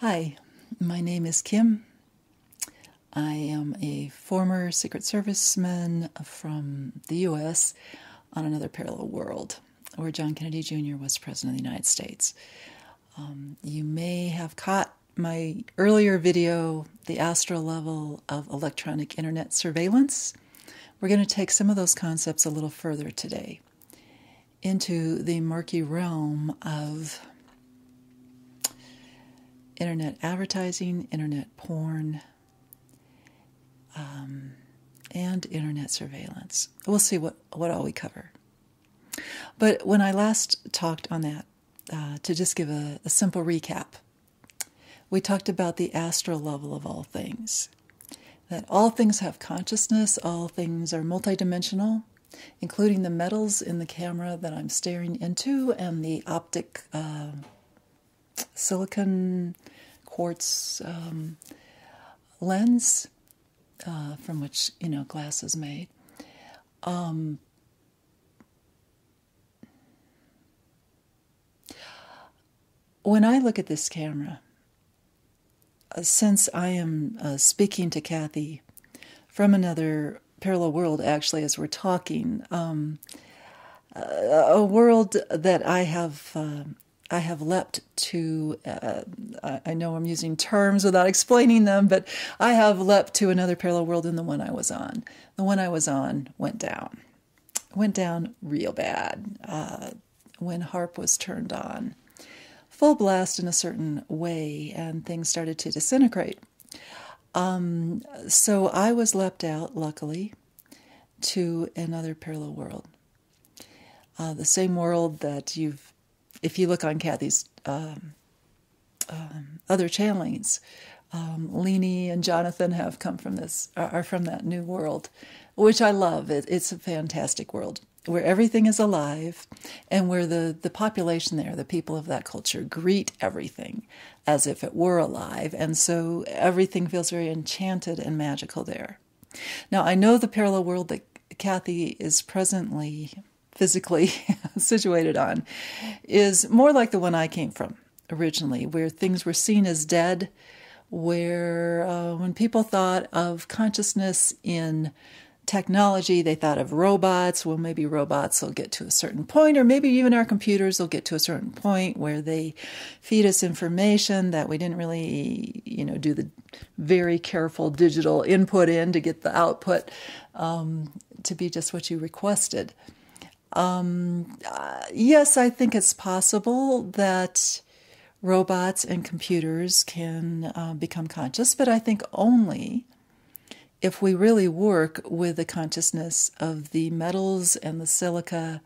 Hi, my name is Kim. I am a former Secret Serviceman from the U.S. on another parallel world where John Kennedy Jr. was President of the United States. You may have caught my earlier video, the Astral level of electronic internet surveillance. We're going to take some of those concepts a little further today into the murky realm of internet advertising, internet porn, and internet surveillance. We'll see what all we cover. But when I last talked on that, to just give a simple recap, we talked about the astral level of all things, that all things have consciousness, all things are multidimensional, including the metals in the camera that I'm staring into and the optic silicon quartz lens from which glass is made. When I look at this camera, since I am speaking to Cathee from another parallel world, actually, as we're talking, a world that I have leapt to. I know I'm using terms without explaining them, but I have leapt to another parallel world than the one I was on. The one I was on went down. Went down real bad when HARP was turned on. Full blast in a certain way, and things started to disintegrate. So I was leapt out, luckily, to another parallel world. The same world that if you look on Cathee's other channelings, Leanie and Jonathan have come from are from that new world, which I love. It's a fantastic world where everything is alive and where the population there, the people of that culture, greet everything as if it were alive. And so everything feels very enchanted and magical there. Now, I know the parallel world that Cathee is presently physically situated on is more like the one I came from originally, where things were seen as dead, where when people thought of consciousness in technology, they thought of robots. Well, maybe robots will get to a certain point, or maybe even our computers will get to a certain point where they feed us information that we didn't really, do the very careful digital input in to get the output to be just what you requested. Yes, I think it's possible that robots and computers can become conscious, but I think only if we really work with the consciousness of the metals and the silica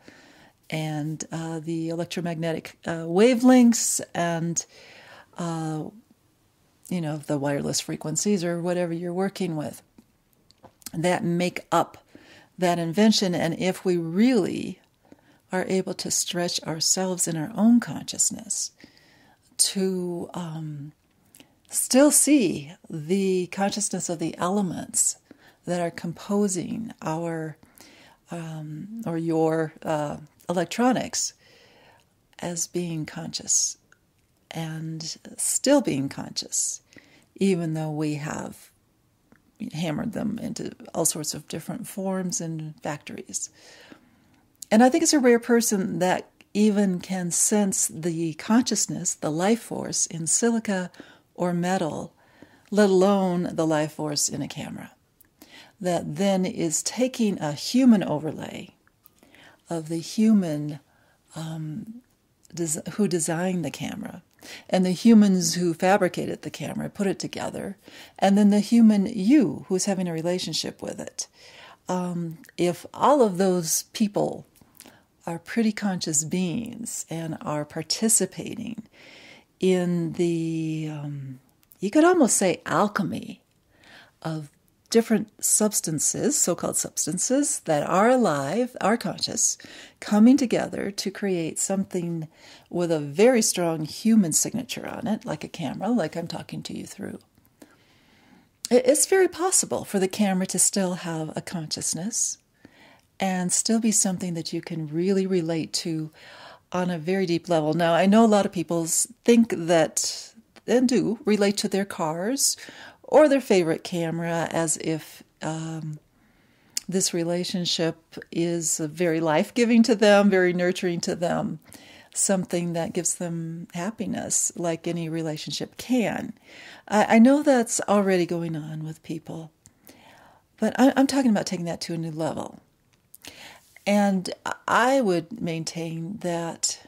and the electromagnetic wavelengths and, the wireless frequencies or whatever you're working with that make up that invention. And if we really are able to stretch ourselves in our own consciousness to still see the consciousness of the elements that are composing our or your electronics as being conscious and still being conscious, even though we have hammered them into all sorts of different forms and factories. And I think it's a rare person that even can sense the consciousness, the life force in silica or metal, let alone the life force in a camera, that then is taking a human overlay of the human who designed the camera, and the humans who fabricated the camera, put it together, and then the human you who's having a relationship with it. If all of those people are pretty conscious beings and are participating in the, you could almost say, alchemy of different substances, so-called substances, that are alive, are conscious, coming together to create something with a very strong human signature on it, like a camera, like I'm talking to you through. It's very possible for the camera to still have a consciousness and still be something that you can really relate to on a very deep level. Now, I know a lot of people think that and do relate to their cars or their favorite camera as if this relationship is very life-giving to them, very nurturing to them, something that gives them happiness like any relationship can. I know that's already going on with people, but I'm talking about taking that to a new level. And I would maintain that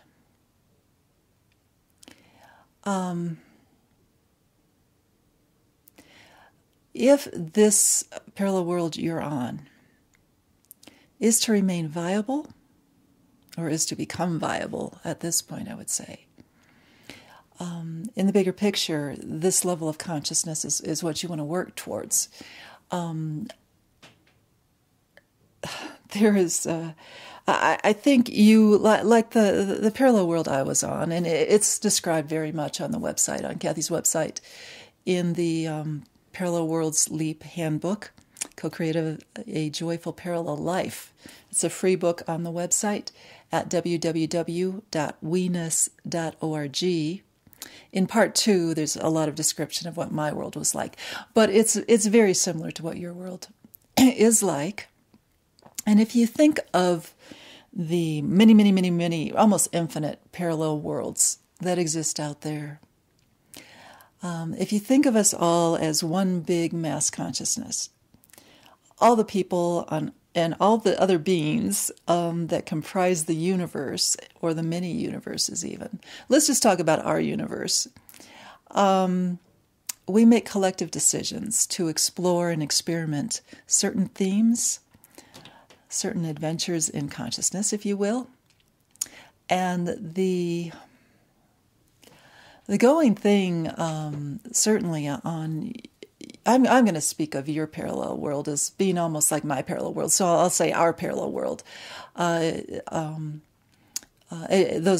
if this parallel world you're on is to remain viable, or is to become viable at this point, I would say, in the bigger picture, this level of consciousness is what you want to work towards. There is, I think you, like the parallel world I was on, and it's described very much on the website, on Cathee's website, in the Parallel Worlds Leap Handbook, Co-Create a Joyful Parallel Life. It's a free book on the website at www.weeness.org. In part 2, there's a lot of description of what my world was like, but it's very similar to what your world is like. And if you think of the many, many, many, many, almost infinite parallel worlds that exist out there, if you think of us all as one big mass consciousness, all the people and all the other beings that comprise the universe, or the many universes even. Let's just talk about our universe. We make collective decisions to explore and experiment certain themes, certain adventures in consciousness, if you will. And the going thing, certainly on... I'm going to speak of your parallel world as being almost like my parallel world. So I'll say our parallel world. Those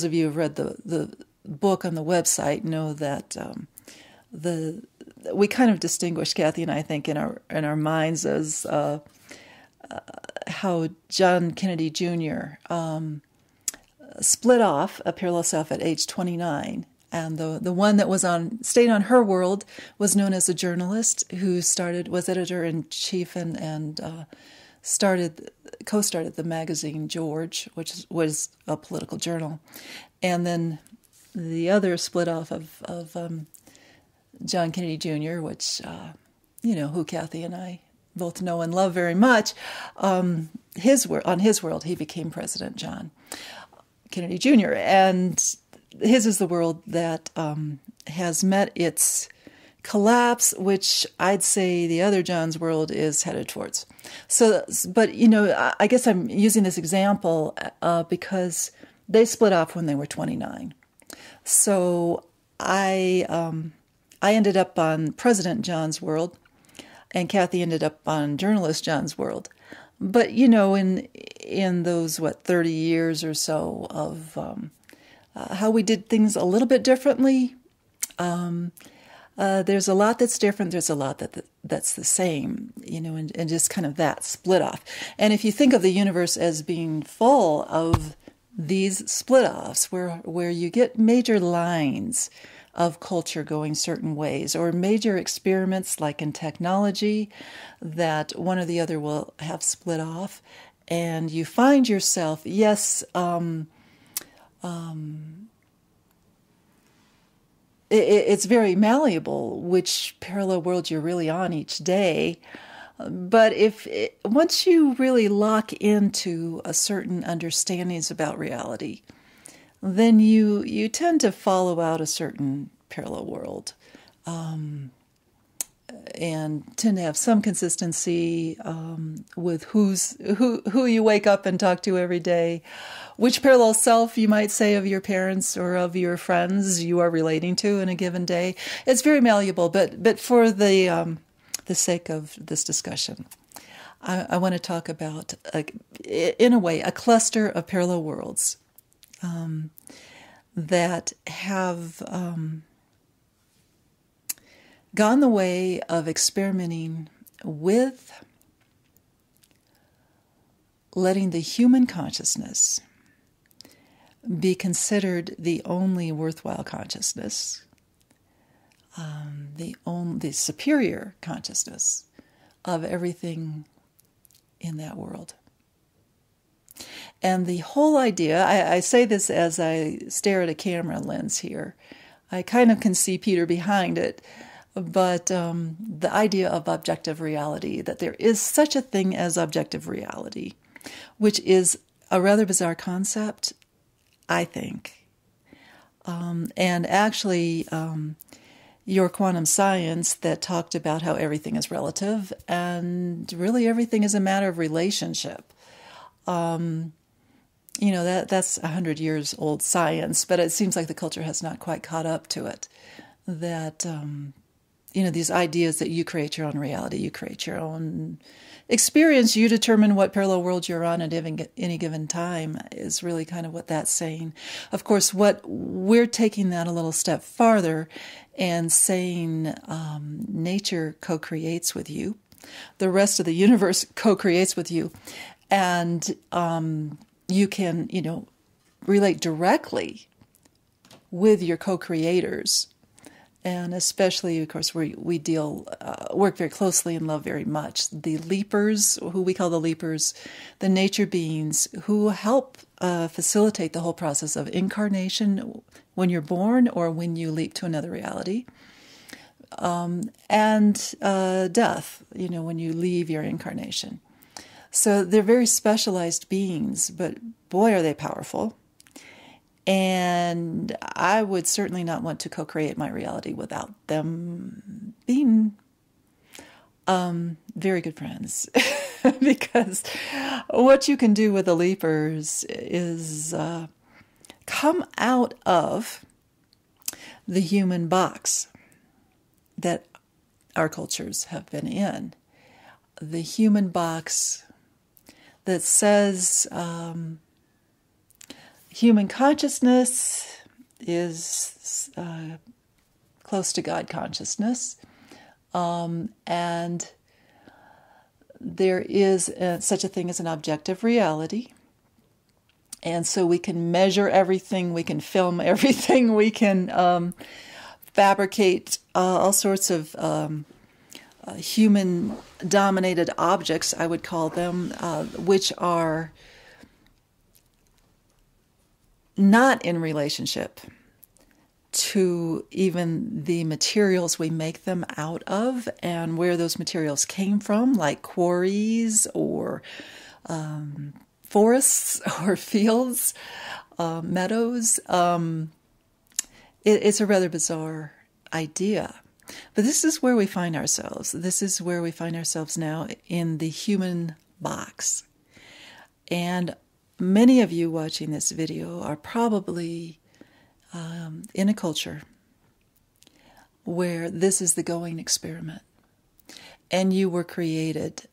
of you who have read the book on the website know that we kind of distinguish, Cathee and I think, in our minds as how John Kennedy Jr. Split off a parallel self at age 29. And the one that stayed on her world was known as a journalist who was editor-in-chief and co-started the magazine George, which was a political journal. And then the other split off of John Kennedy Jr., which, who Cathee and I both know and love very much. On his world, he became President John Kennedy Jr., and his is the world that has met its collapse, which I'd say the other John's world is headed towards. So, but, I guess I'm using this example because they split off when they were 29. So I ended up on President John's world, and Cathee ended up on journalist John's world. But, in those, 30 years or so of... how we did things a little bit differently. There's a lot that's different. There's a lot that's the same, and just kind of that split off. And if you think of the universe as being full of these split offs, where you get major lines of culture going certain ways, or major experiments like in technology that one or the other will have split off, and you find yourself, yes, it's very malleable which parallel world you're really on each day. But once you really lock into a certain understandings about reality, then you tend to follow out a certain parallel world, and tend to have some consistency with who you wake up and talk to every day, which parallel self you might say of your parents or of your friends you are relating to in a given day. It's very malleable, but for the sake of this discussion, I want to talk about, in a way, a cluster of parallel worlds that have gone the way of experimenting with letting the human consciousness be considered the only worthwhile consciousness, the superior consciousness of everything in that world. And the whole idea, I say this as I stare at a camera lens here. I kind of can see Peter behind it, but the idea of objective reality, that there is such a thing as objective reality, which is a rather bizarre concept, I think. And actually, your quantum science that talked about how everything is relative and really everything is a matter of relationship. That's 100 years old science, but it seems like the culture has not quite caught up to it. That, these ideas that you create your own reality, you create your own experience, you determine what parallel world you're on at any given time is really kind of what that's saying. Of course, what we're taking that a little step farther and saying nature co-creates with you. The rest of the universe co-creates with you. And you can, relate directly with your co-creators. And especially, of course, we work very closely and love very much the leapers, who we call the leapers, the nature beings who help facilitate the whole process of incarnation when you're born or when you leap to another reality, and death, when you leave your incarnation. So they're very specialized beings, but boy, are they powerful. And I would certainly not want to co-create my reality without them being very good friends. Because what you can do with the leapers is come out of the human box that our cultures have been in. The human box that says human consciousness is close to God consciousness, and there is such a thing as an objective reality. And so we can measure everything, we can film everything, we can fabricate all sorts of human-dominated objects, I would call them, which are not in relationship to even the materials we make them out of and where those materials came from, like quarries or forests or fields, meadows. It's a rather bizarre idea. But this is where we find ourselves. This is where we find ourselves now, in the human box. And many of you watching this video are probably in a culture where this is the going experiment. And you were created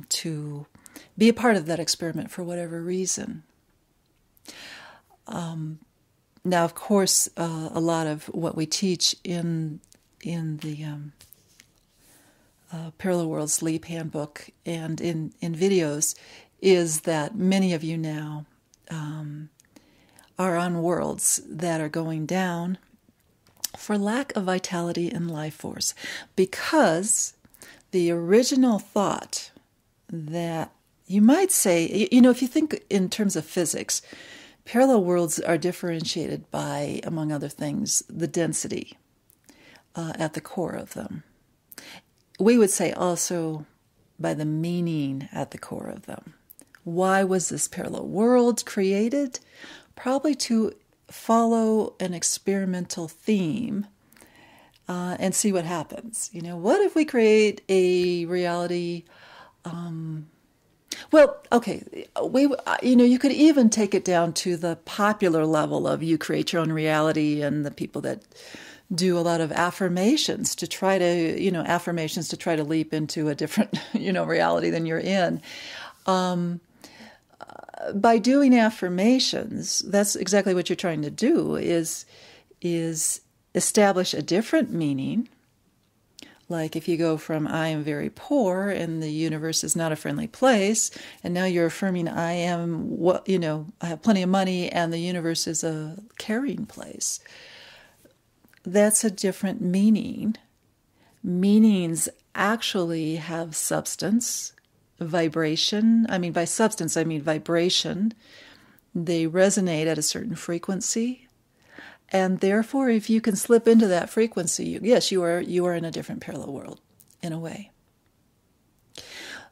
to be a part of that experiment for whatever reason. Now, of course, a lot of what we teach in the Parallel Worlds Leap Handbook and in videos is that many of you now are on worlds that are going down for lack of vitality and life force, because the original thought that you might say, if you think in terms of physics, parallel worlds are differentiated by, among other things, the density at the core of them. We would say also by the meaning at the core of them. Why was this parallel world created? Probably to follow an experimental theme and see what happens. What if we create a reality? Well, okay, you could even take it down to the popular level of you create your own reality, and the people that do a lot of affirmations to try to leap into a different, reality than you're in. By doing affirmations, that's exactly what you're trying to do, is establish a different meaning. Like if you go from I am very poor and the universe is not a friendly place, and now you're affirming I have plenty of money and the universe is a caring place. that's a different meaning. Meanings actually have substance, vibration. I mean, by substance, I mean vibration. They resonate at a certain frequency. And therefore, if you can slip into that frequency, yes, you are in a different parallel world, in a way.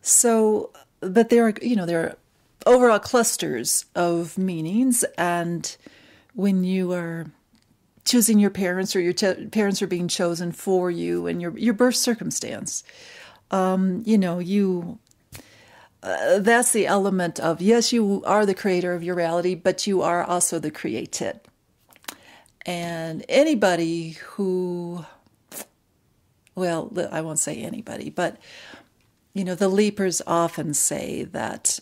So, but there are overall clusters of meanings, and when you are choosing your parents, or your parents are being chosen for you, and your birth circumstance, that's the element of, yes, you are the creator of your reality, but you are also the created. And anybody who, well, I won't say anybody, but the leapers often say that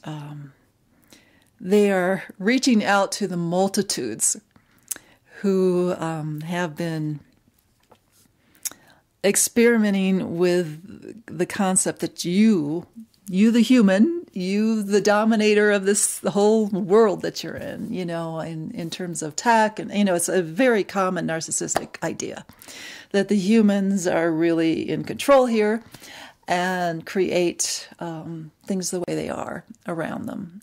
they are reaching out to the multitudes who have been experimenting with the concept that you the human, you the dominator of the whole world that you're in terms of tech. And, it's a very common narcissistic idea that the humans are really in control here and create things the way they are around them.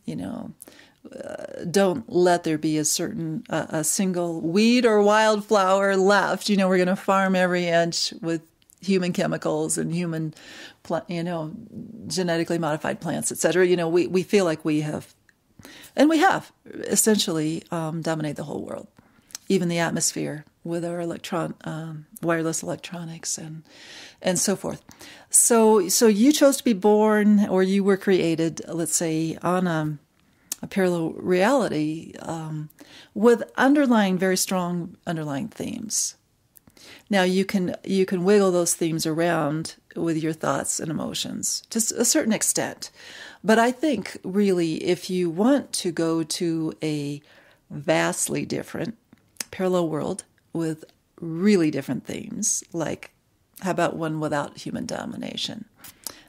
Don't let there be a single weed or wildflower left. We're going to farm every inch with human chemicals and human, genetically modified plants, etc. We feel like we have, and we have essentially dominated the whole world, even the atmosphere with our wireless electronics and so forth. So you chose to be born, or you were created, let's say, on a parallel reality with very strong underlying themes. Now you can wiggle those themes around with your thoughts and emotions to a certain extent. But I think really, if you want to go to a vastly different parallel world with really different themes, like how about one without human domination,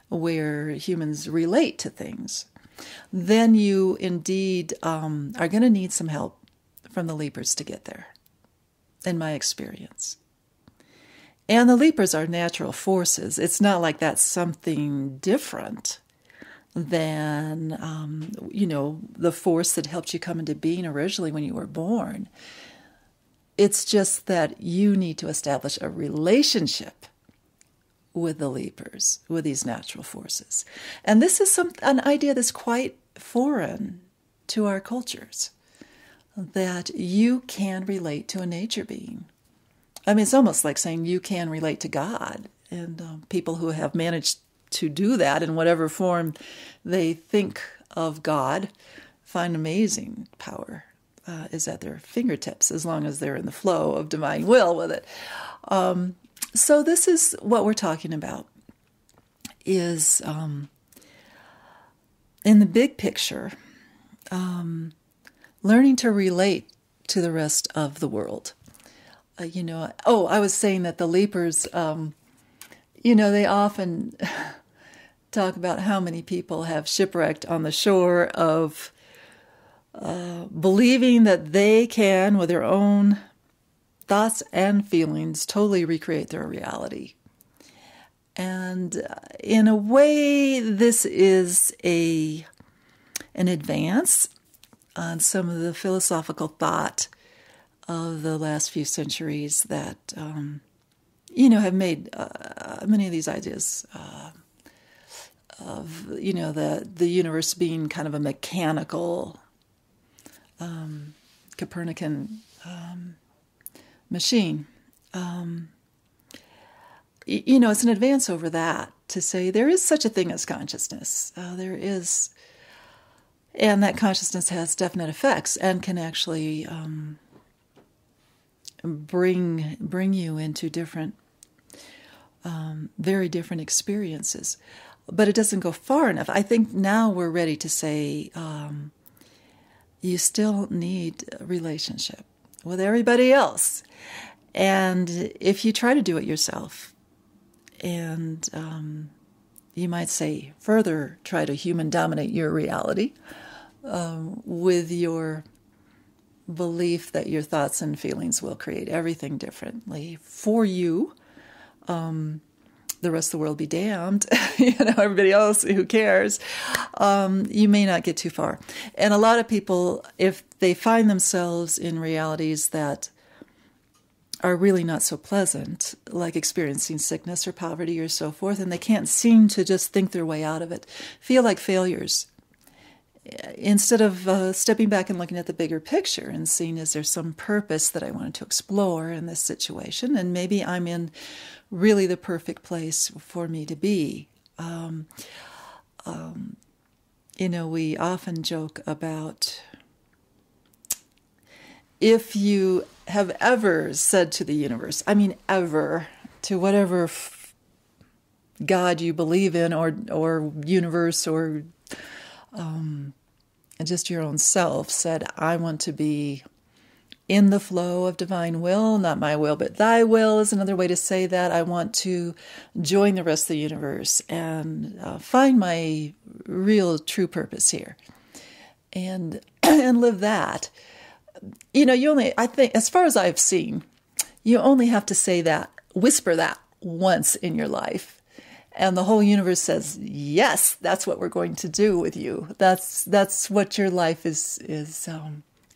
where humans relate to things, then you indeed are going to need some help from the leapers to get there, in my experience. And the leapers are natural forces. It's not like that's something different than, the force that helped you come into being originally when you were born. It's just that you need to establish a relationship with the leapers, with these natural forces. And this is an idea that's quite foreign to our cultures, that you can relate to a nature being. I mean, it's almost like saying you can relate to God. And people who have managed to do that in whatever form they think of God find amazing power is at their fingertips, as long as they're in the flow of divine will with it. So this is what we're talking about, is in the big picture, learning to relate to the rest of the world. I was saying that the leapers, they often talk about how many people have shipwrecked on the shore of believing that they can, with their own thoughts and feelings, totally recreate their reality. And in a way, this is an advance on some of the philosophical thought of the last few centuries that, have made many of these ideas of, the universe being kind of a mechanical, Copernican machine. It's an advance over that to say there is such a thing as consciousness. There is, and that consciousness has definite effects and can actually bring you into different, very different experiences. But it doesn't go far enough. I think now we're ready to say you still need a relationship with everybody else. And if you try to do it yourself, and you might say further try to human dominate your reality with your belief that your thoughts and feelings will create everything differently for you. The rest of the world be damned. Everybody else, who cares? You may not get too far. And a lot of people, if they find themselves in realities that are really not so pleasant, like experiencing sickness or poverty or so forth, and they can't seem to just think their way out of it, feel like failures. Instead of stepping back and looking at the bigger picture and seeing, is there some purpose that I wanted to explore in this situation? And maybe I'm in really the perfect place for me to be. We often joke about, if you have ever said to the universe, ever, to whatever God you believe in, or universe, or just your own self, said, I want to be in the flow of divine will, not my will, but thy will is another way to say that. I want to join the rest of the universe and find my real true purpose here, and live that. I think, as far as I've seen, you only have to say that, whisper that once in your life, and the whole universe says, yes, that's what we're going to do with you. That's what your life is.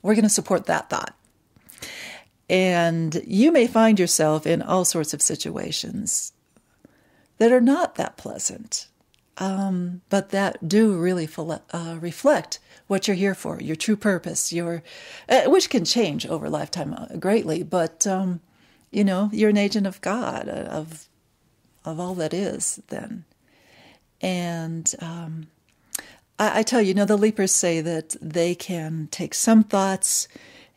We're going to support that thought. And you may find yourself in all sorts of situations that are not that pleasant, but that do really reflect what you're here for, your true purpose, which can change over lifetime greatly. But you're an agent of God, of all that is then. And I tell you, the leapers say that they can take some thoughts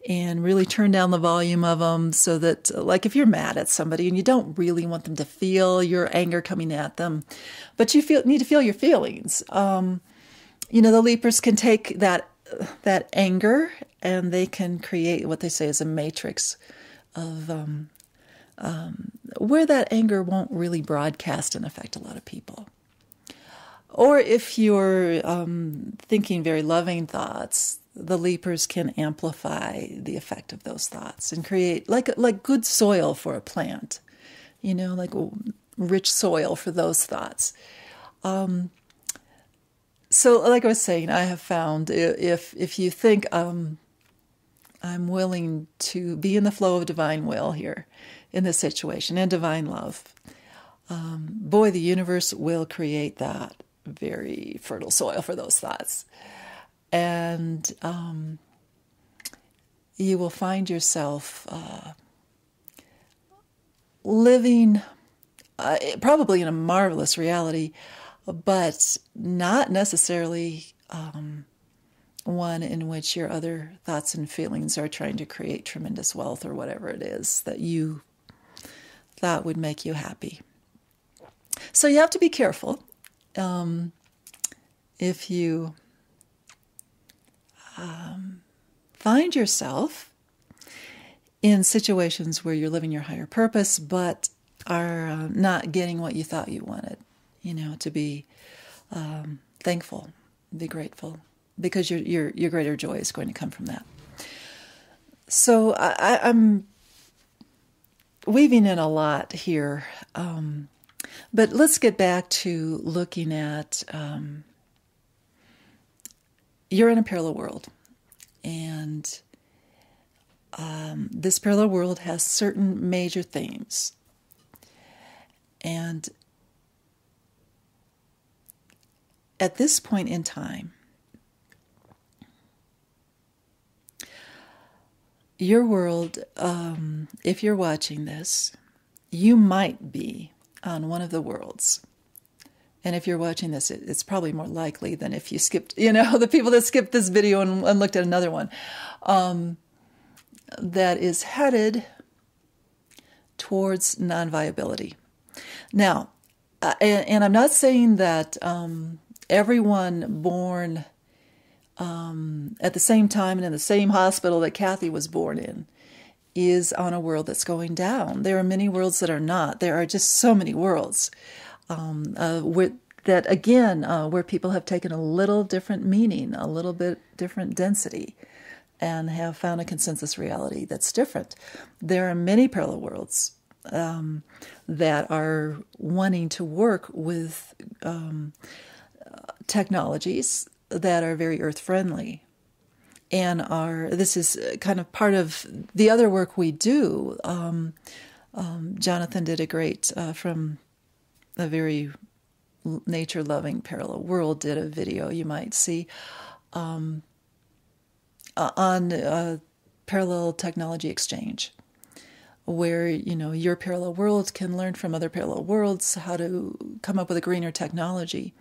and really turn down the volume of them, so that, like, if you're mad at somebody and you don't really want them to feel your anger coming at them, but you need to feel your feelings, the leapers can take that anger, and they can create what they say is a matrix of where that anger won't really broadcast and affect a lot of people. Or if you're thinking very loving thoughts, the leapers can amplify the effect of those thoughts and create like good soil for a plant, like rich soil for those thoughts. So like I was saying, I have found if you think I'm willing to be in the flow of divine will here in this situation, and divine love, boy, the universe will create that very fertile soil for those thoughts. And you will find yourself living probably in a marvelous reality, but not necessarily one in which your other thoughts and feelings are trying to create tremendous wealth or whatever it is that you thought would make you happy. So you have to be careful. If you find yourself in situations where you're living your higher purpose, but are not getting what you thought you wanted, to be thankful, be grateful, because your greater joy is going to come from that. So I'm weaving in a lot here, but let's get back to looking at you're in a parallel world, and this parallel world has certain major themes. And at this point in time, your world, if you're watching this, you might be on one of the worlds. And if you're watching this, it's probably more likely than if you skipped, the people that skipped this video and looked at another one, that is headed towards non-viability. Now, and I'm not saying that everyone born at the same time and in the same hospital that Cathee was born in is on a world that's going down. There are many worlds that are not. There are just so many worlds. Where people have taken a little different meaning, a little bit different density. and have found a consensus reality that's different. There are many parallel worlds that are wanting to work with technologies that are very earth-friendly. And this is kind of part of the other work we do. Jonathan did a great, from a very nature-loving parallel world, did a video you might see on parallel technology exchange, where, your parallel world can learn from other parallel worlds how to come up with a greener technology.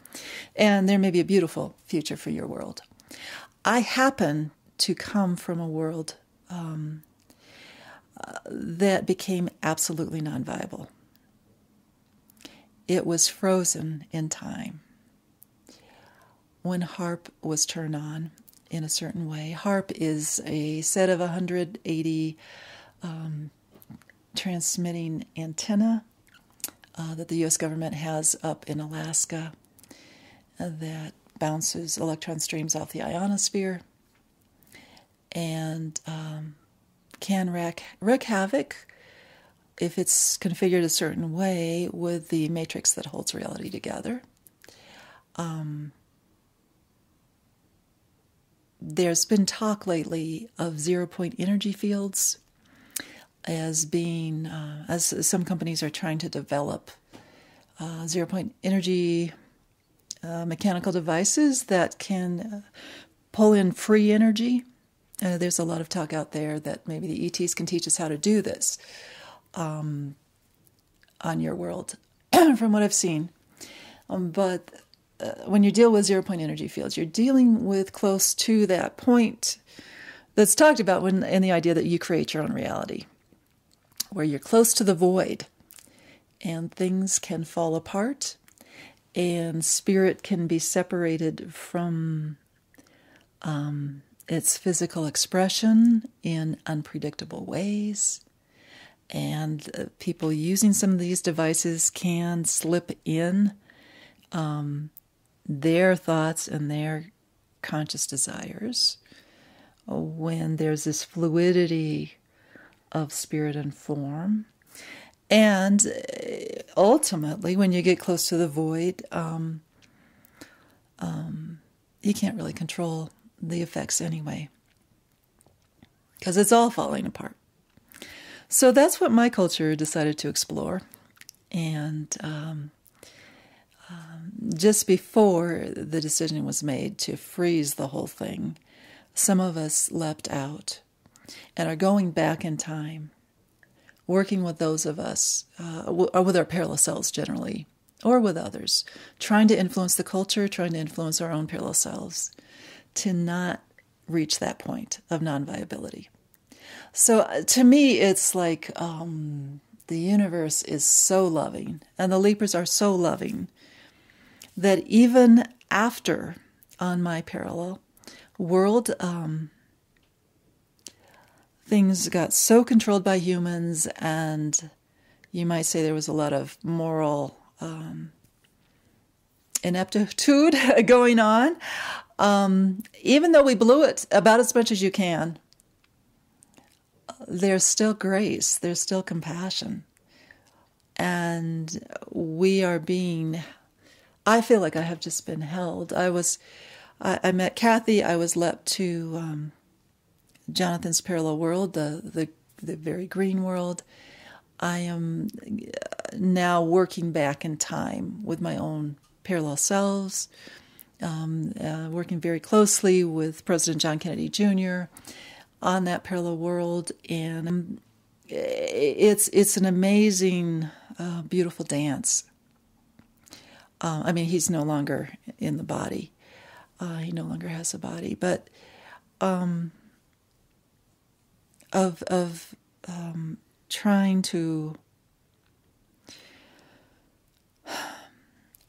And there may be a beautiful future for your world. I happen to come from a world that became absolutely non-viable. It was frozen in time. When HAARP was turned on in a certain way, HAARP is a set of 180 transmitting antenna that the U.S. government has up in Alaska that bounces electron streams off the ionosphere and can wreak havoc if it's configured a certain way with the matrix that holds reality together. There's been talk lately of zero-point energy fields as being, as some companies are trying to develop zero-point energy mechanical devices that can pull in free energy. There's a lot of talk out there that maybe the ETs can teach us how to do this on your world, from what I've seen. But when you deal with zero-point energy fields, you're dealing with close to that point that's talked about in the idea that you create your own reality, where you're close to the void and things can fall apart and spirit can be separated from its physical expression in unpredictable ways. And people using some of these devices can slip in their thoughts and their conscious desires when there's this fluidity of spirit and form. And ultimately, when you get close to the void, you can't really control the effects anyway, because it's all falling apart. So that's what my culture decided to explore. And just before the decision was made to freeze the whole thing, some of us leapt out and are going back in time, working with those of us, or with our parallel selves generally, or with others, trying to influence the culture, trying to influence our own parallel selves, to not reach that point of non-viability. So to me, it's like the universe is so loving, and the Leapers are so loving, that even after, on my parallel world, things got so controlled by humans, and you might say there was a lot of moral ineptitude going on. Even though we blew it about as much as you can, there's still grace, there's still compassion. And we are being, I feel like I have just been held. I met Cathee, I was leapt to Jonathan's parallel world, the very green world. I am now working back in time with my own parallel selves, working very closely with President John Kennedy Jr. on that parallel world, and it's an amazing, beautiful dance. I mean, he's no longer in the body; he no longer has a body, but of trying to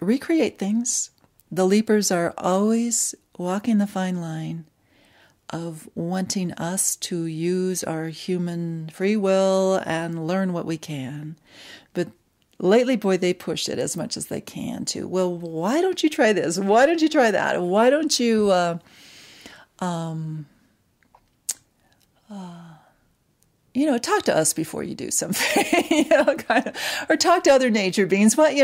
recreate things. The Leapers are always walking the fine line of wanting us to use our human free will and learn what we can. But lately, boy, they push it as much as they can to, well, why don't you try this? Why don't you try that? Why don't you talk to us before you do something, kind of, or talk to other nature beings. But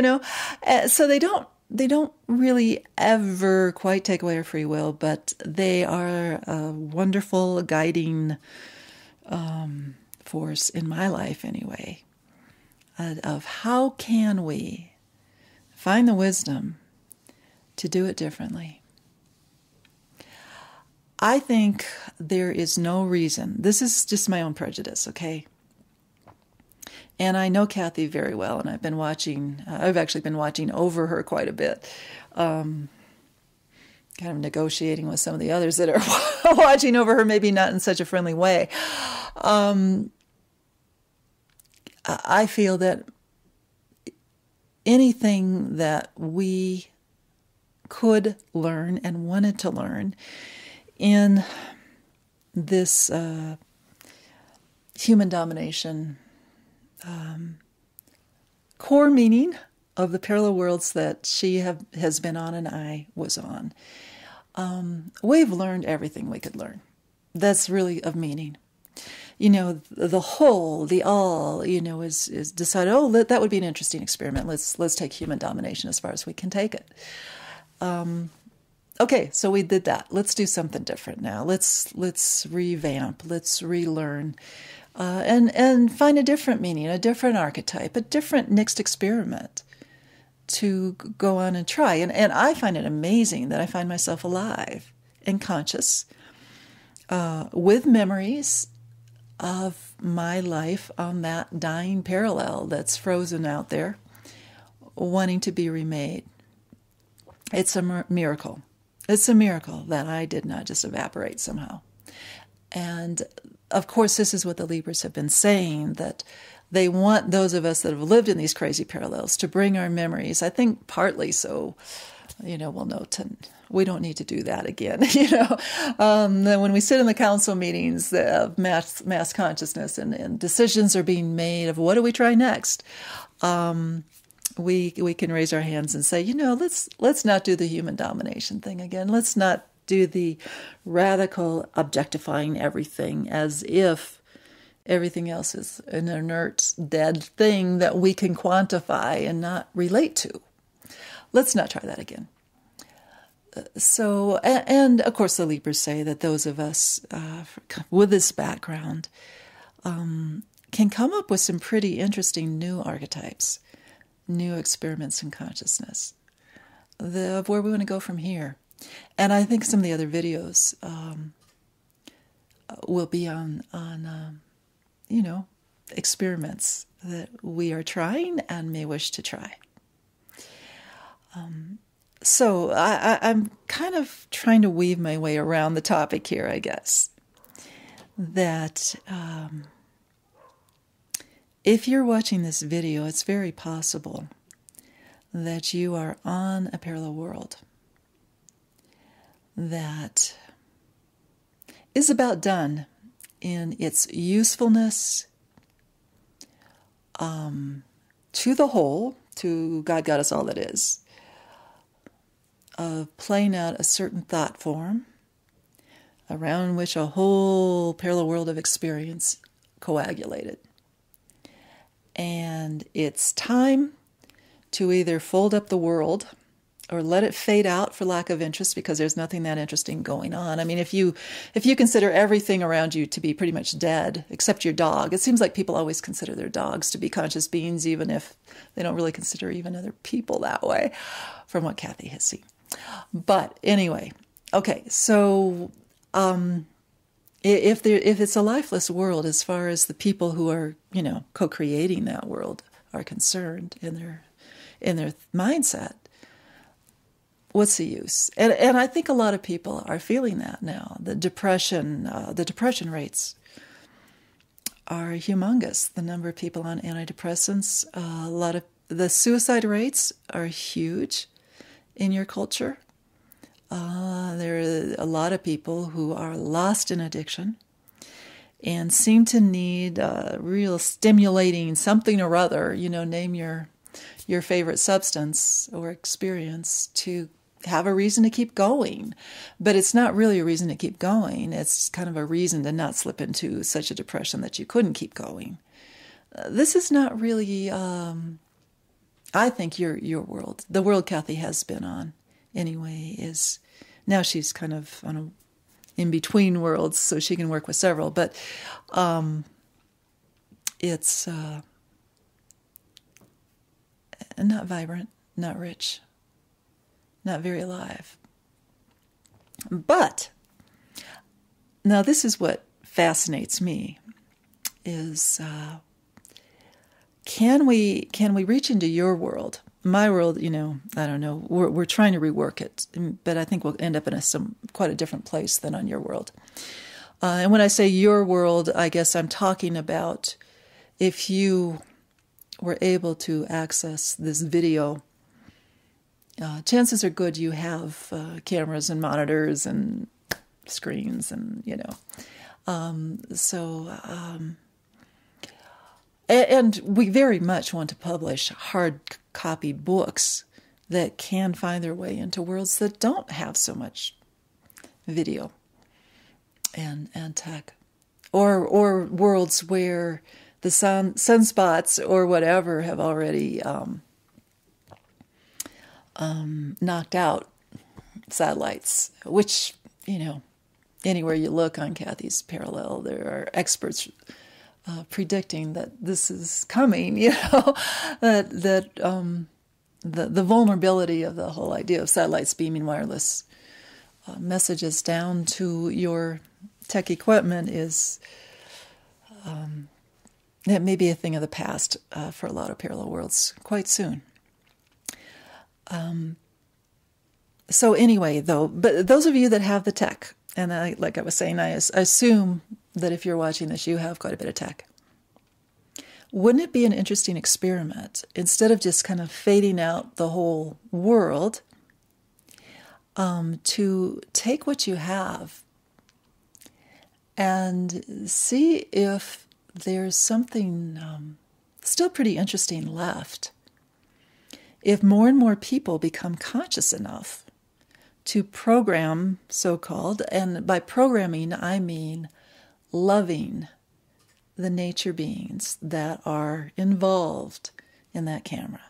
so they don't really ever quite take away our free will, but they are a wonderful guiding force in my life, anyway. Of how can we find the wisdom to do it differently? I think there is no reason. This is just my own prejudice, okay? And I know Cathee very well, and I've actually been watching over her quite a bit, kind of negotiating with some of the others that are watching over her, maybe not in such a friendly way. I feel that anything that we could learn and wanted to learn in this human domination core meaning of the parallel worlds that she has been on and I was on, we've learned everything we could learn. That's really of meaning. The whole, the all, is decided, that would be an interesting experiment. Let's take human domination as far as we can take it. Okay, so we did that. Let's do something different now. Let's revamp. Let's relearn, and find a different meaning, a different archetype, a different next experiment to go on and try. And I find it amazing that I find myself alive and conscious, with memories of my life on that dying parallel that's frozen out there, wanting to be remade. It's a miracle. It's a miracle that I did not just evaporate somehow. And of course, this is what the Libras have been saying, that they want those of us that have lived in these crazy parallels to bring our memories. I think partly so, we'll know we don't need to do that again. Then when we sit in the council meetings of mass consciousness and decisions are being made of what do we try next, we can raise our hands and say, let's not do the human domination thing again. Let's not do the radical objectifying everything as if everything else is an inert, dead thing that we can quantify and not relate to. Let's not try that again. So, and of course the Libras say that those of us with this background can come up with some pretty interesting new archetypes, new experiments in consciousness, of where we want to go from here. And I think some of the other videos will be on experiments that we are trying and may wish to try. So I'm kind of trying to weave my way around the topic here, I guess, that if you're watching this video, it's very possible that you are on a parallel world that is about done in its usefulness to the whole, to God got us all that is, of playing out a certain thought form around which a whole parallel world of experience coagulated. And it's time to either fold up the world or let it fade out for lack of interest, because there's nothing that interesting going on. I mean, if you consider everything around you to be pretty much dead, except your dog, it seems like people always consider their dogs to be conscious beings, even if they don't really consider even other people that way, from what Cathee has seen. But anyway, okay, so if it's a lifeless world, as far as the people who are, co-creating that world are concerned in their mindset, what's the use? And I think a lot of people are feeling that now. The depression rates are humongous. The number of people on antidepressants, a lot of the suicide rates are huge in your culture. There are a lot of people who are lost in addiction and seem to need real stimulating something or other, name your favorite substance or experience to have a reason to keep going. But it's not really a reason to keep going. It's kind of a reason to not slip into such a depression that you couldn't keep going. This is not really, I think your world, the world Cathee has been on anyway, is, now she's kind of on a in-between worlds, so she can work with several, but it's not vibrant, not rich, not very alive. But now this is what fascinates me, is can we reach into your world? My world, I don't know. We're trying to rework it, but I think we'll end up in quite a different place than on your world. And when I say your world, I guess I'm talking about if you were able to access this video. Chances are good you have cameras and monitors and screens, and and we very much want to publish hard copy books that can find their way into worlds that don't have so much video and tech, or worlds where the sunspots or whatever have already knocked out satellites, which, anywhere you look on Cathee's Parallel, there are experts predicting that this is coming, that the vulnerability of the whole idea of satellites beaming wireless messages down to your tech equipment is, it may be a thing of the past for a lot of parallel worlds quite soon. So anyway, though, but those of you that have the tech, and like I was saying, I assume that if you're watching this, you have quite a bit of tech. Wouldn't it be an interesting experiment, instead of just kind of fading out the whole world, to take what you have and see if there's something still pretty interesting left? If more and more people become conscious enough to program, so-called, and by programming I mean loving the nature beings that are involved in that camera,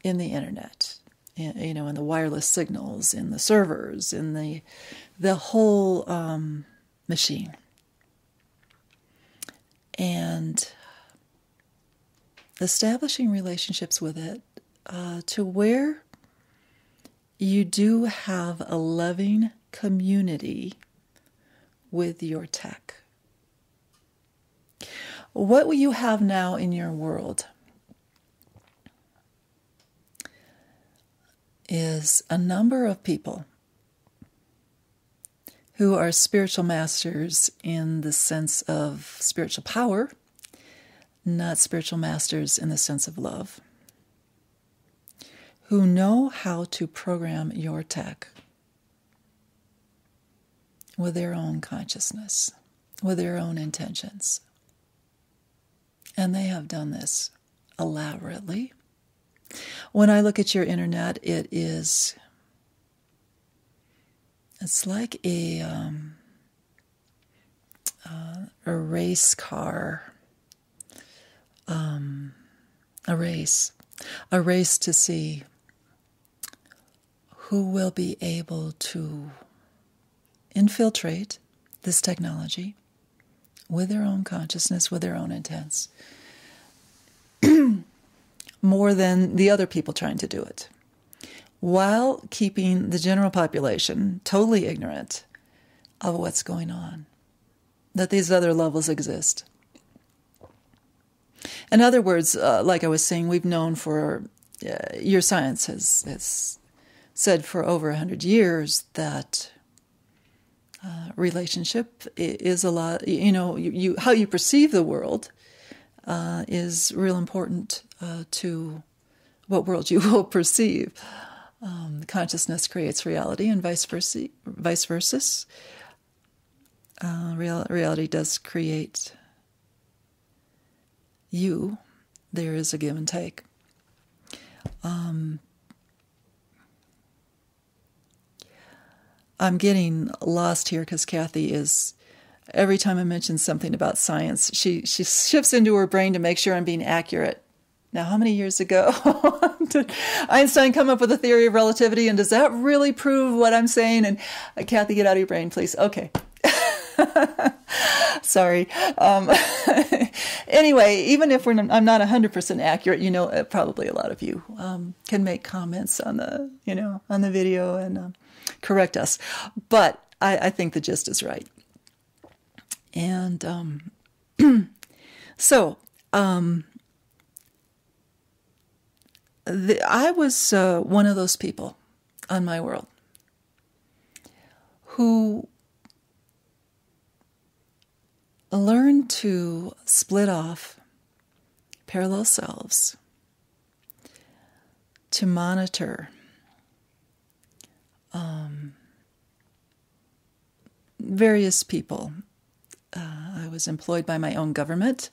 in the internet, in the wireless signals, in the servers, in the whole machine. And establishing relationships with it to where you do have a loving community with your tech. What will you have now in your world is a number of people who are spiritual masters in the sense of spiritual power, not spiritual masters in the sense of love, who know how to program your tech with their own consciousness, with their own intentions. And they have done this elaborately. When I look at your internet, it's like a race car, a race to see who will be able to infiltrate this technology with their own consciousness, with their own intents, more than the other people trying to do it, while keeping the general population totally ignorant of what's going on, that these other levels exist. In other words, like I was saying, we've known for, your science has said for over 100 years that relationship is a lot, how you perceive the world is real important to what world you will perceive. Consciousness creates reality, and vice versa. Reality does create you. There is a give and take. I'm getting lost here because Cathee is, every time I mention something about science, she shifts into her brain to make sure I'm being accurate. Now, how many years ago did Einstein come up with the theory of relativity? And does that really prove what I'm saying? And Cathee, get out of your brain, please. Okay. Sorry. Anyway, even if I'm not 100% accurate, probably a lot of you can make comments on the, on the video and correct us. But I think the gist is right. And so I was one of those people on my world who learned to split off parallel selves, to monitor various people. I was employed by my own government,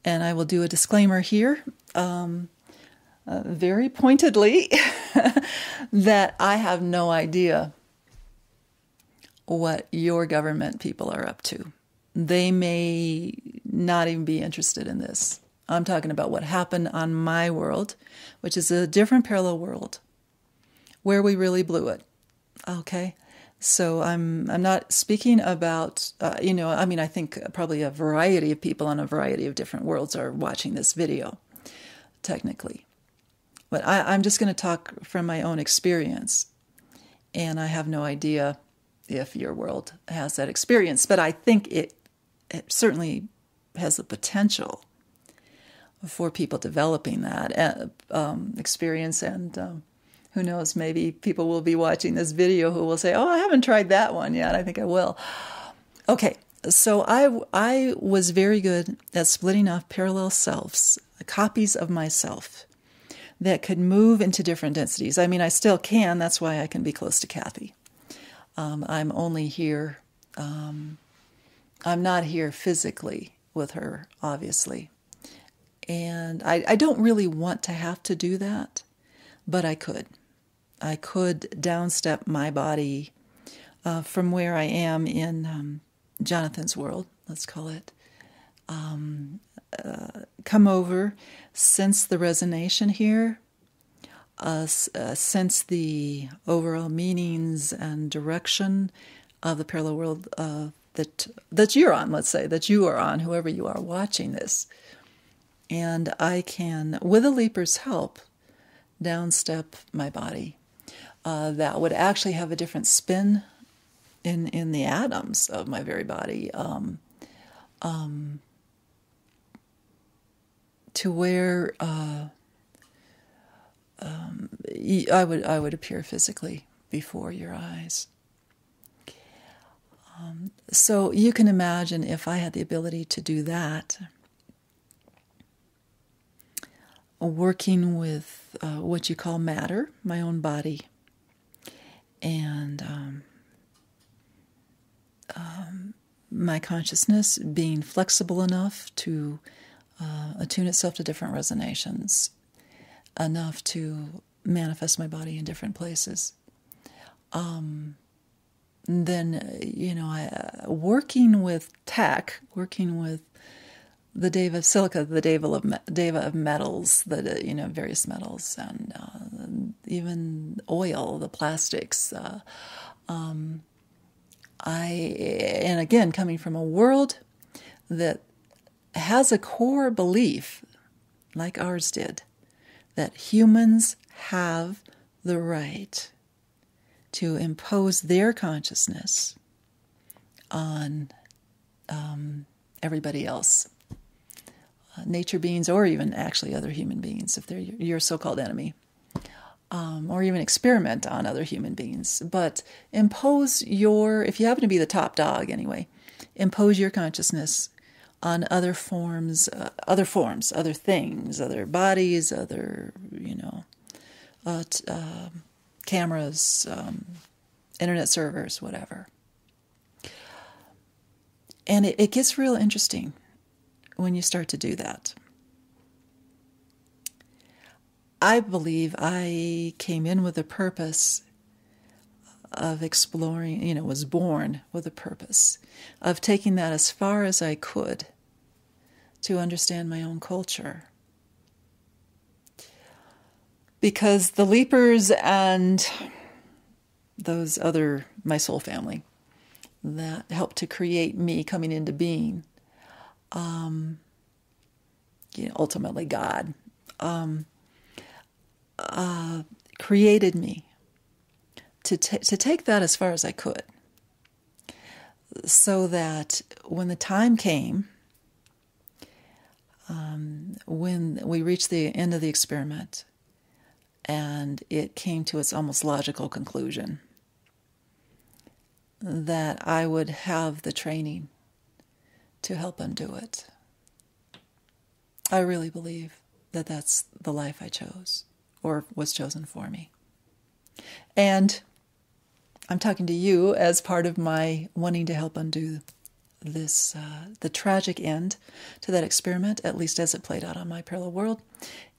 and I will do a disclaimer here, very pointedly, that I have no idea what your government people are up to. They may not even be interested in this. I'm talking about what happened on my world, which is a different parallel world, where we really blew it. Okay? So I'm not speaking about, I think probably a variety of people on a variety of different worlds are watching this video, technically. But I'm just going to talk from my own experience, and I have no idea if your world has that experience, but I think it certainly has the potential for people developing that experience, and who knows, maybe people will be watching this video who will say, oh, I haven't tried that one yet. I think I will. Okay, so I was very good at splitting off parallel selves, copies of myself that could move into different densities. I mean, I still can. That's why I can be close to Cathee. I'm only here. I'm not here physically with her, obviously. And I don't really want to have to do that, but I could. I could downstep my body from where I am in Jonathan's world, let's call it. Come over, sense the resonation here, sense the overall meanings and direction of the parallel world that you're on, let's say, that you are on, whoever you are watching this. And I can, with a leaper's help, downstep my body. That would actually have a different spin in the atoms of my very body, to where I would appear physically before your eyes. So you can imagine if I had the ability to do that, working with what you call matter, my own body, and my consciousness being flexible enough to attune itself to different resonations, enough to manifest my body in different places. Then, working with tech, working with the deva of silica, the deva of metals, various metals, and even oil, the plastics. And again, coming from a world that has a core belief, like ours did, that humans have the right to impose their consciousness on everybody else. Nature beings, or even actually other human beings, if they're your so-called enemy, or even experiment on other human beings. But impose if you happen to be the top dog anyway, impose your consciousness on other forms, other things, other bodies, other, cameras, internet servers, whatever. And it gets real interesting when you start to do that. I believe I came in with a purpose of exploring, was born with a purpose of taking that as far as I could to understand my own culture. Because the Leapers and those other, my soul family, that helped to create me coming into being, ultimately God, created me to take that as far as I could, so that when the time came, when we reached the end of the experiment, and it came to its almost logical conclusion, that I would have the training to help undo it. I really believe that that's the life I chose, or was chosen for me. And I'm talking to you as part of my wanting to help undo this, the tragic end to that experiment, at least as it played out on my parallel world,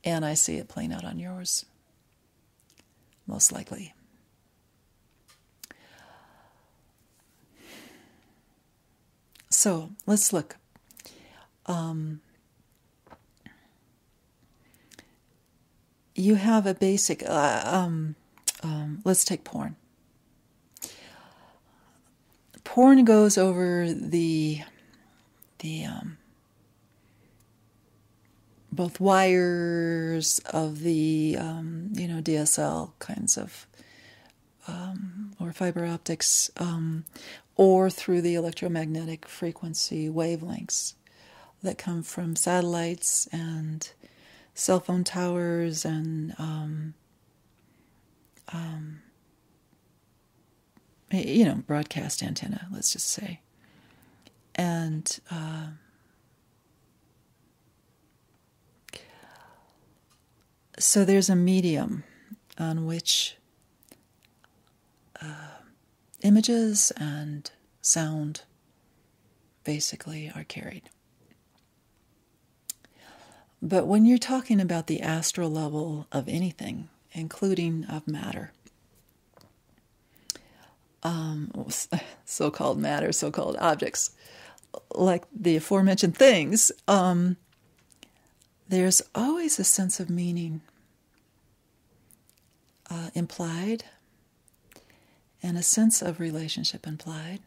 and I see it playing out on yours, most likely. So let's look. You have a basic, let's take porn. Porn goes over the both wires of the, DSL kinds of, or fiber optics, or through the electromagnetic frequency wavelengths that come from satellites and cell phone towers and broadcast antenna, let's just say. And so there's a medium on which images and sound basically are carried. But when you're talking about the astral level of anything, including of matter, so-called matter, so-called objects, like the aforementioned things, there's always a sense of meaning implied, and a sense of relationship implied.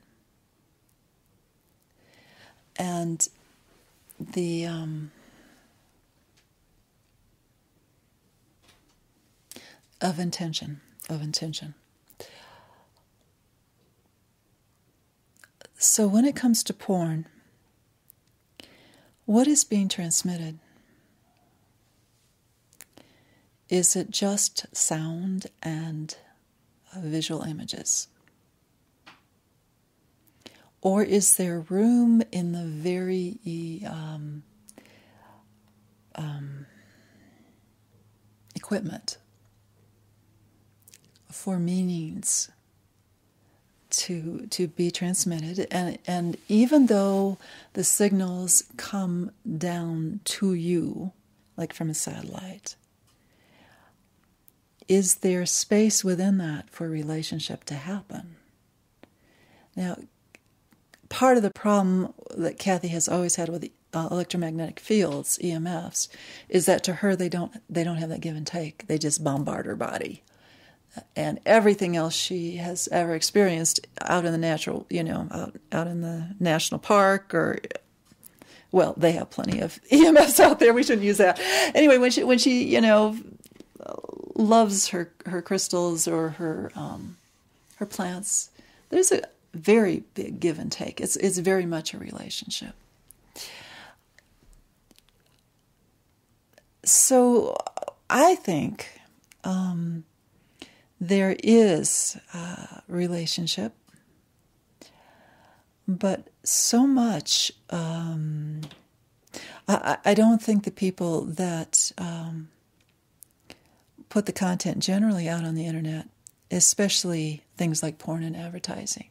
And the of intention. So when it comes to porn, what is being transmitted? Is it just sound and visual images? Or is there room in the very equipment for meanings to be transmitted? And even though the signals come down to you, like from a satellite, is there space within that for relationship to happen? Now, part of the problem that Cathee has always had with electromagnetic fields, EMFs, is that to her they don't have that give and take. They just bombard her body, and everything else she has ever experienced out in the natural, out in the national park, or, well, they have plenty of EMFs out there. We shouldn't use that anyway. When she loves her crystals or her plants, there's a very big give and take. It's very much a relationship. So I think there is a relationship, but so much, I don't think the people that put the content generally out on the internet, especially things like porn and advertising,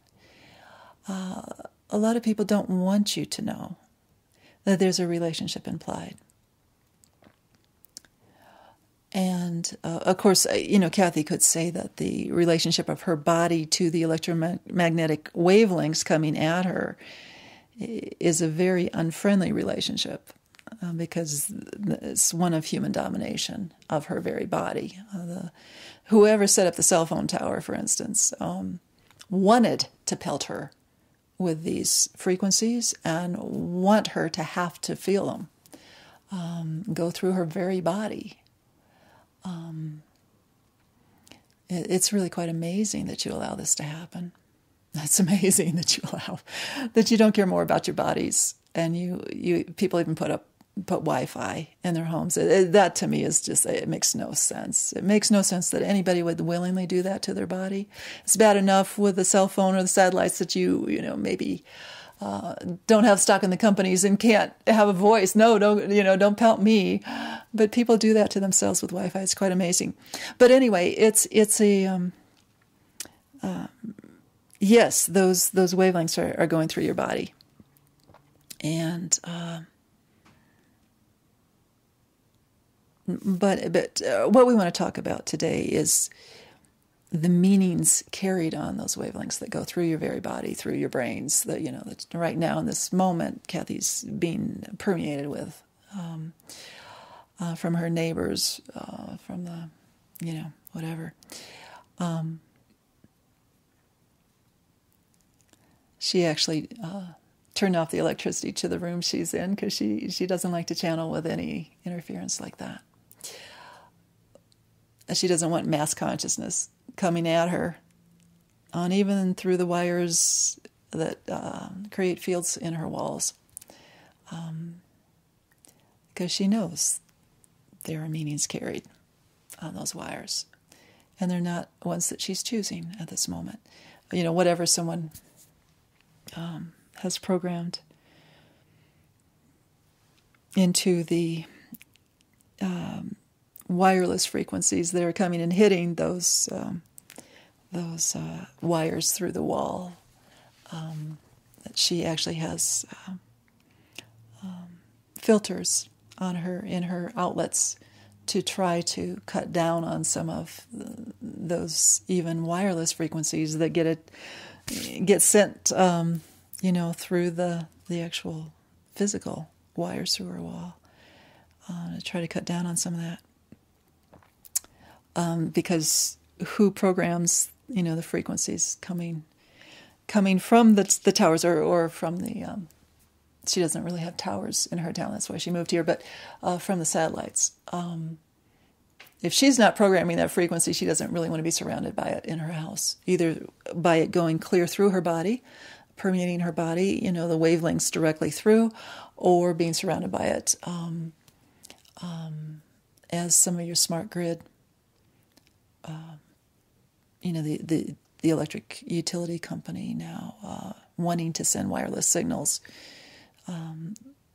a lot of people don't want you to know that there's a relationship implied. And of course, Cathee could say that the relationship of her body to the electromagnetic wavelengths coming at her is a very unfriendly relationship, because it's one of human domination of her very body. Whoever set up the cell phone tower, for instance, wanted to pelt her with these frequencies and want her to have to feel them, go through her very body. It's really quite amazing that you allow this to happen. That's amazing that you don't care more about your bodies, and people even put Wi-Fi in their homes. That to me is just, it makes no sense. It makes no sense that anybody would willingly do that to their body. It's bad enough with the cell phone or the satellites that maybe don't have stock in the companies and can't have a voice. No, don't pelt me. But people do that to themselves with Wi-Fi. It's quite amazing. But anyway, it's a yes, those wavelengths are going through your body, and but what we want to talk about today is the meanings carried on those wavelengths that go through your very body, through your brains. That right now in this moment, Cathee's being permeated with from her neighbors, from the, whatever. She actually turned off the electricity to the room she's in because she doesn't like to channel with any interference like that. She doesn't want mass consciousness coming at her, even through the wires that create fields in her walls, because she knows there are meanings carried on those wires, and they're not ones that she's choosing at this moment. Whatever someone has programmed into the wireless frequencies that are coming and hitting those wires through the wall. That she actually has filters in her outlets to try to cut down on some of those even wireless frequencies that get sent through the actual physical wires through her wall, to try to cut down on some of that. Because who programs, the frequencies coming from the towers or from the, she doesn't really have towers in her town, that's why she moved here, but from the satellites. If she's not programming that frequency, she doesn't really want to be surrounded by it in her house, either by it going clear through her body, permeating her body, the wavelengths directly through, or being surrounded by it as some of your smart grid, the electric utility company now wanting to send wireless signals,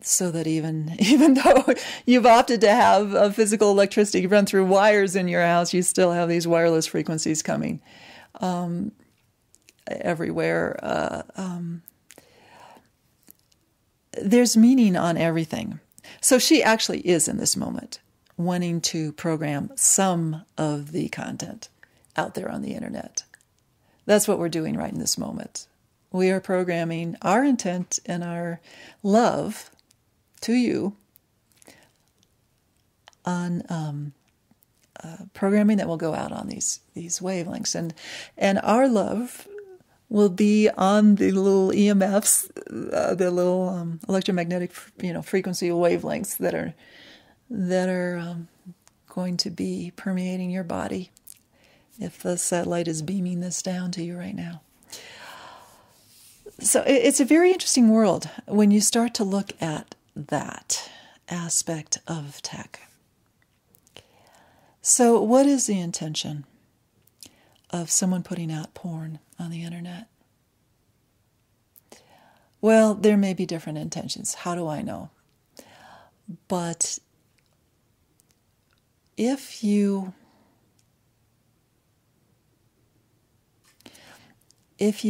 so that even though you've opted to have physical electricity run through wires in your house, you still have these wireless frequencies coming everywhere. There's meaning on everything. So she actually is in this moment wanting to program some of the content out there on the internet. That's what we're doing right in this moment. We are programming our intent and our love to you on programming that will go out on these wavelengths, and our love will be on the little EMFs, the little electromagnetic frequency wavelengths that are going to be permeating your body if the satellite is beaming this down to you right now. So it's a very interesting world when you start to look at that aspect of tech. So what is the intention of someone putting out porn on the internet? Well, there may be different intentions. How do I know? But if you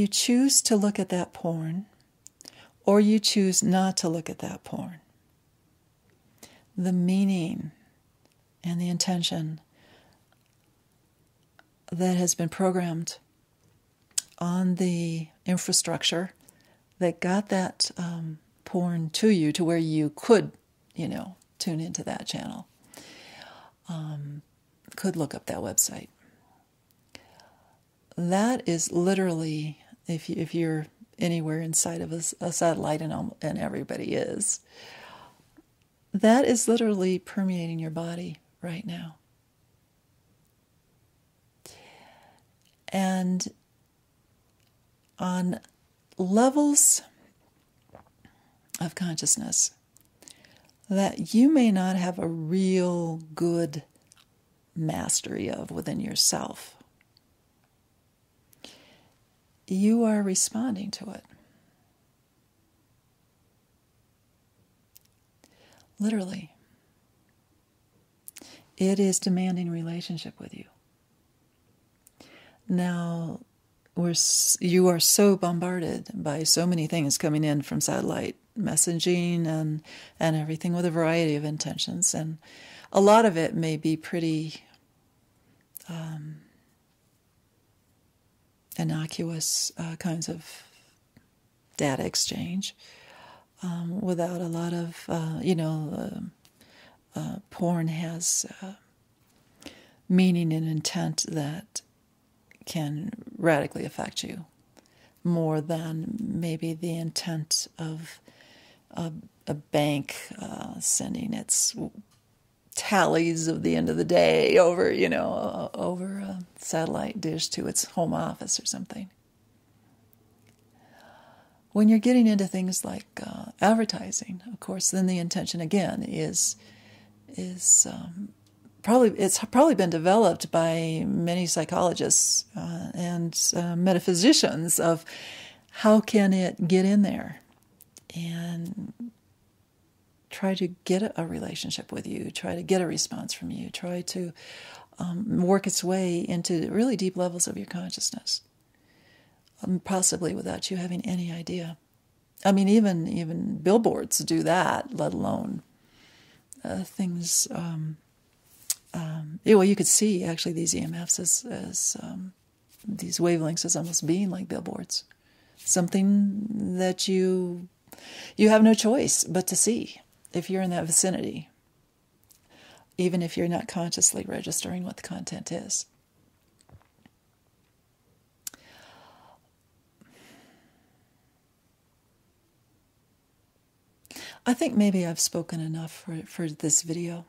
choose to look at that porn, or you choose not to look at that porn, the meaning and the intention that has been programmed on the infrastructure that got that porn to you, to where you could, tune into that channel, could look up that website. That is literally, if you're anywhere inside of a satellite, and everybody is, that is literally permeating your body right now. And on levels of consciousness that you may not have a real good mastery of within yourself, you are responding to it. Literally. It is demanding relationship with you. Now, you are so bombarded by so many things coming in from satellite messaging and everything, with a variety of intentions. And a lot of it may be pretty innocuous kinds of data exchange, without a lot of, porn has meaning and intent that can radically affect you more than maybe the intent of a bank sending its tallies of the end of the day over a satellite dish to its home office or something. When you're getting into things like advertising, of course, then the intention again is probably been developed by many psychologists and metaphysicians of how can it get in there and try to get a relationship with you, try to get a response from you, try to work its way into really deep levels of your consciousness, possibly without you having any idea. I mean, even billboards do that, let alone things. Well, you could see actually these EMFs as these wavelengths as almost being like billboards, something that you have no choice but to see if you're in that vicinity, even if you're not consciously registering what the content is. I think maybe I've spoken enough for this video.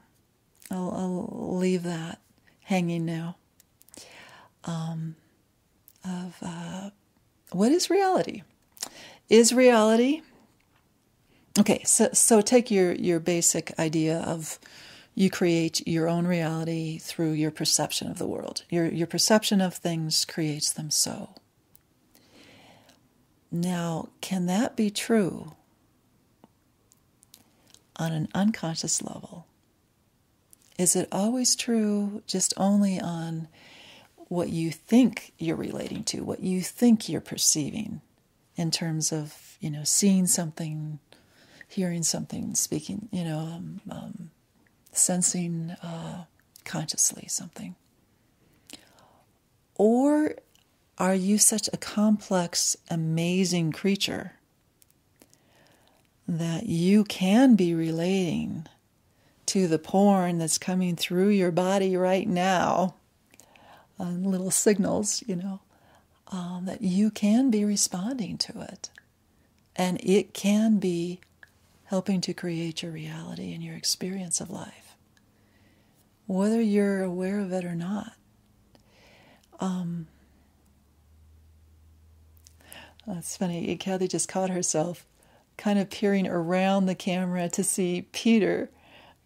I'll leave that hanging now. What is reality? Is reality... Okay, so take your basic idea of you create your own reality through your perception of the world. Your perception of things creates them so. Now, can that be true on an unconscious level? Is it always true just only on what you think you're relating to, what you think you're perceiving in terms of, seeing something, hearing something, speaking, sensing consciously something? Or are you such a complex, amazing creature that you can be relating to the porn that's coming through your body right now, little signals, that you can be responding to it. And it can be helping to create your reality and your experience of life, whether you're aware of it or not. It's funny, Cathee just caught herself kind of peering around the camera to see Peter,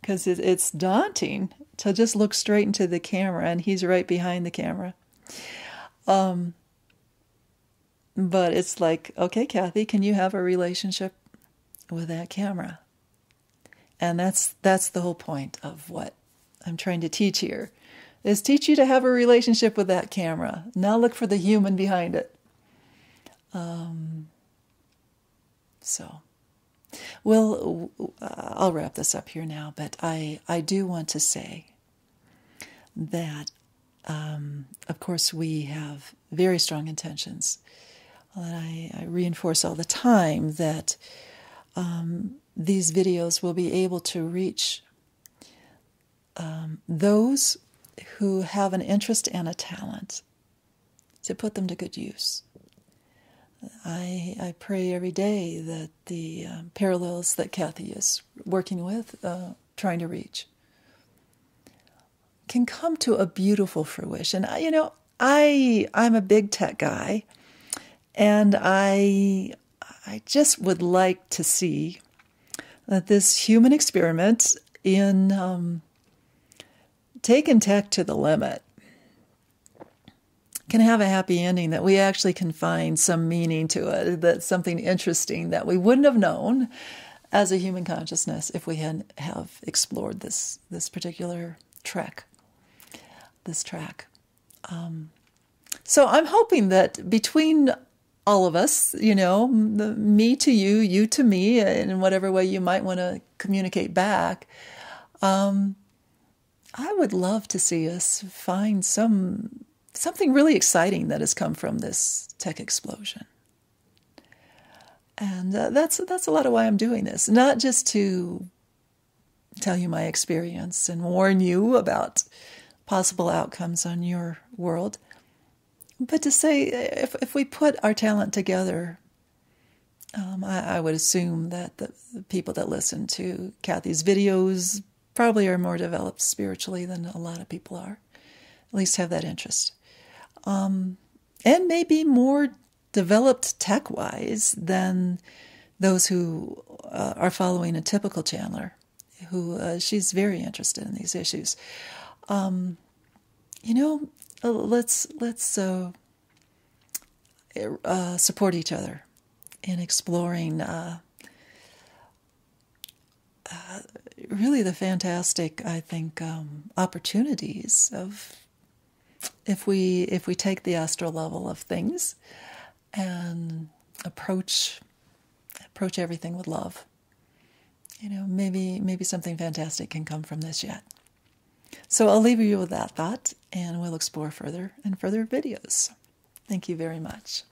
because it's daunting to just look straight into the camera, and he's right behind the camera. But it's like, okay, Cathee, can you have a relationship with that camera? And that's the whole point of what I'm trying to teach here, is teach you to have a relationship with that camera. Now look for the human behind it. Well, I'll wrap this up here now, but I do want to say that, of course, we have very strong intentions. And I reinforce all the time that these videos will be able to reach those who have an interest and a talent, to put them to good use. I pray every day that the parallels that Cathee is working with, trying to reach, can come to a beautiful fruition. I'm a big tech guy, and I just would like to see that this human experiment in taking tech to the limit can have a happy ending, that we actually can find some meaning to it, that's something interesting that we wouldn't have known as a human consciousness if we hadn't have explored this particular track. So I'm hoping that between all of us, me to you, you to me, in whatever way you might want to communicate back, I would love to see us find something really exciting that has come from this tech explosion. And that's a lot of why I'm doing this. Not just to tell you my experience and warn you about possible outcomes on your world, but to say, if we put our talent together, I would assume that the people that listen to Cathee's videos probably are more developed spiritually than a lot of people are, at least have that interest. And maybe more developed tech-wise than those who are following a typical channeler, who she's very interested in these issues. Let's support each other in exploring really the fantastic, I think, opportunities of if we take the astral level of things and approach everything with love. Maybe something fantastic can come from this yet. So I'll leave you with that thought, and we'll explore further in further videos. Thank you very much.